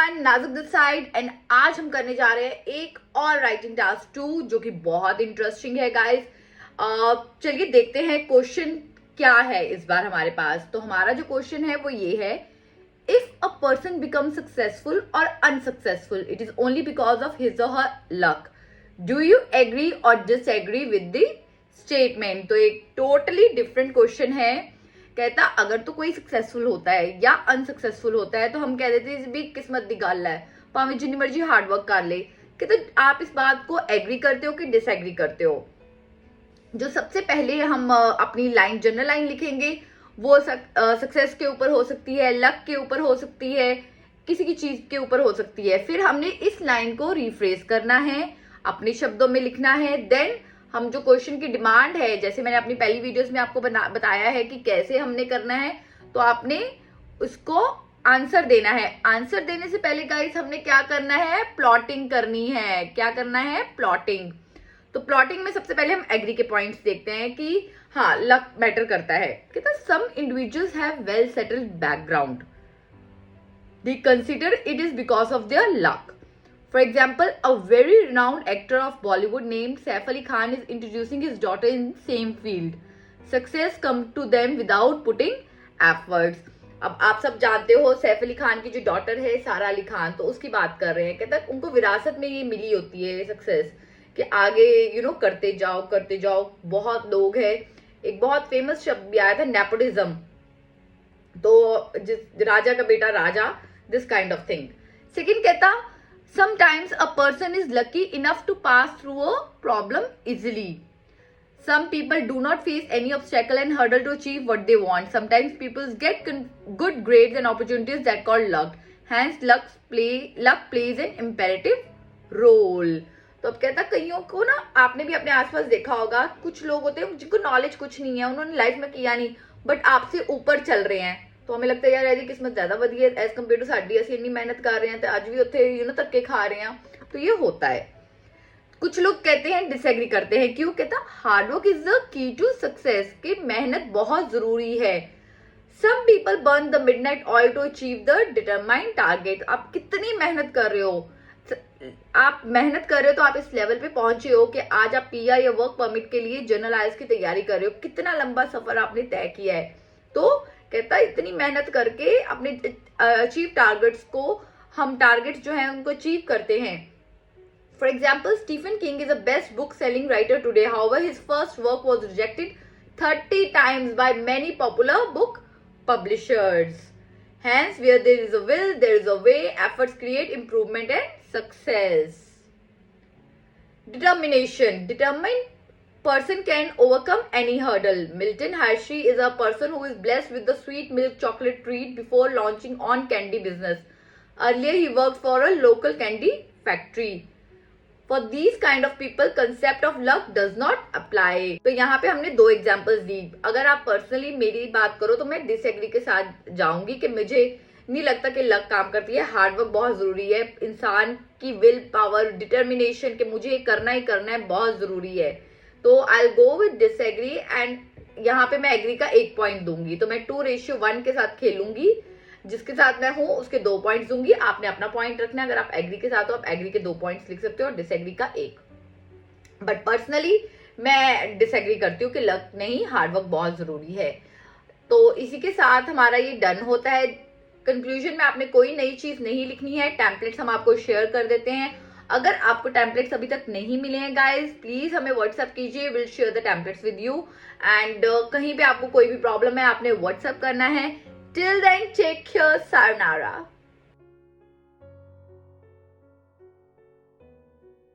Everyone, नाजुक this side and आज हम करने जा रहे हैं एक और राइटिंग टास्क 2 जो कि बहुत इंटरेस्टिंग है गाइस। चलिए देखते हैं क्वेश्चन क्या है इस बार हमारे पास। तो हमारा जो क्वेश्चन है वो ये है, if a person become successful or unsuccessful it is only because of his or her luck, do you agree or disagree with the statement. तो एक टोटली डिफरेंट क्वेश्चन है। कहता अगर तो कोई सक्सेसफुल होता है या अनसक्सेसफुल होता है तो हम कह देते हैं भी किस्मत दी गल है, भावें जितनी मर्जी हार्डवर्क कर ले। कहते आप इस बात को एग्री करते हो कि डिसएग्री करते हो। जो सबसे पहले हम अपनी लाइन जनरल लाइन लिखेंगे वो सक्सेस के ऊपर हो सकती है, लक के ऊपर हो सकती है, किसी की चीज के ऊपर हो सकती है। फिर हमने इस लाइन को रिफ्रेज करना है, अपने शब्दों में लिखना है। देन हम जो क्वेश्चन की डिमांड है, जैसे मैंने अपनी पहली वीडियोस में आपको बताया है कि कैसे हमने करना है, तो आपने उसको आंसर देना है। आंसर देने से पहले गाइस हमने क्या करना है, प्लॉटिंग करनी है। क्या करना है, प्लॉटिंग। तो प्लॉटिंग में सबसे पहले हम एग्री के पॉइंट्स देखते हैं कि हाँ लक मैटर करता है। कहता some individuals have well settled background, they consider it is because of their luck. For example, a very renowned actor of Bollywood named Saif Ali Khan is introducing his daughter in same field. Success comes to them without putting efforts. अब आप सब जानते हो सैफ अली खान की जो daughter है सारा अली खान, तो उसकी बात कर रहे हैं। कहता उनको विरासत में ये मिली होती है सक्सेस कि आगे करते जाओ। बहुत लोग हैं, एक बहुत फेमस शब्द भी आया था नेपोटिज्म, तो जिस राजा का बेटा राजा, this kind of thing. Second कहता sometimes a person is lucky enough to pass through a problem easily. Some people do not face any obstacle and hurdle to achieve what they want. Sometimes people get good grades and opportunities that called luck. Hence luck plays an imperative role. तो अब कहता कईयों को ना, आपने भी अपने आसपास देखा होगा, कुछ लोग होते हैं जिनको नॉलेज कुछ नहीं है, उन्होंने लाइफ में किया नहीं, बट आपसे ऊपर चल रहे हैं। तो हमें लगता है यार ਇਹਦੀ किस्मत ज्यादा ਵਧੀਆ है एज कम्पेयर टू साडी, ਅਸੀਂ ਇੰਨੀ मेहनत कर रहे हैं तो आज भी ਉੱਥੇ ਧੱਕੇ खा रहे हैं। तो ये होता है। कुछ लोग कहते हैं, डिसएग्री करते हैं। क्यों? कहता hard work is the key to success, कि मेहनत बहुत जरूरी है। Some people burn the midnight oil to achieve the determined target. आप कितनी मेहनत कर रहे हो, आप मेहनत कर रहे हो तो आप इस लेवल पे पहुंचे हो कि आज आप पीआर या वर्क परमिट के लिए जनरल आईएएस की तैयारी कर रहे हो। कितना लंबा सफर आपने तय किया है। तो कहता इतनी मेहनत करके अपने अचीव टारगेट्स को, हम टारगेट्स जो हैं उनको अचीव करते हैं। For example Stephen King is a best book selling writer today, however his first work was rejected 30 times by many popular book publishers. Hence, where there is a will, there is a way. Efforts create improvement and success. Determination. Determined person can overcome any hurdle. Milton Hershey is a person who is blessed with the sweet milk chocolate treat before launching on candy business. Earlier, he worked for a local candy factory. For these kind of people, concept of luck does not apply. तो यहाँ पे हमने दो examples दी। अगर आप personally मेरी बात करो तो मैं डिसएग्री के साथ जाऊंगी कि मुझे नहीं लगता कि लक काम करती है। हार्डवर्क बहुत जरूरी है, इंसान की विल पावर, डिटर्मिनेशन कि मुझे करना ही करना है, बहुत जरूरी है। तो आई गो विद डिसएग्री एंड यहाँ पे मैं एग्री का 1 पॉइंट दूंगी। तो मैं 2:1 के साथ खेलूंगी, जिसके साथ मैं हूं उसके 2 पॉइंट्स दूंगी। आपने अपना पॉइंट रखना है। अगर आप एग्री के साथ हो आप एग्री के 2 पॉइंट्स लिख सकते हो और डिसएग्री का 1। बट पर्सनली मैं डिसएग्री करती हूँ कि लक नहीं, हार्डवर्क बहुत जरूरी है। तो इसी के साथ हमारा ये डन होता है। कंक्लूजन में आपने कोई नई चीज नहीं लिखनी है। टेम्पलेट्स हम आपको शेयर कर देते हैं। अगर आपको टेम्पलेट्स अभी तक नहीं मिले हैं गाइस, प्लीज हमें व्हाट्सएप कीजिए, will share the templates with you. And कहीं पे आपको कोई भी प्रॉब्लम है आपने व्हाट्सएप करना है। Till then take care, sayonara.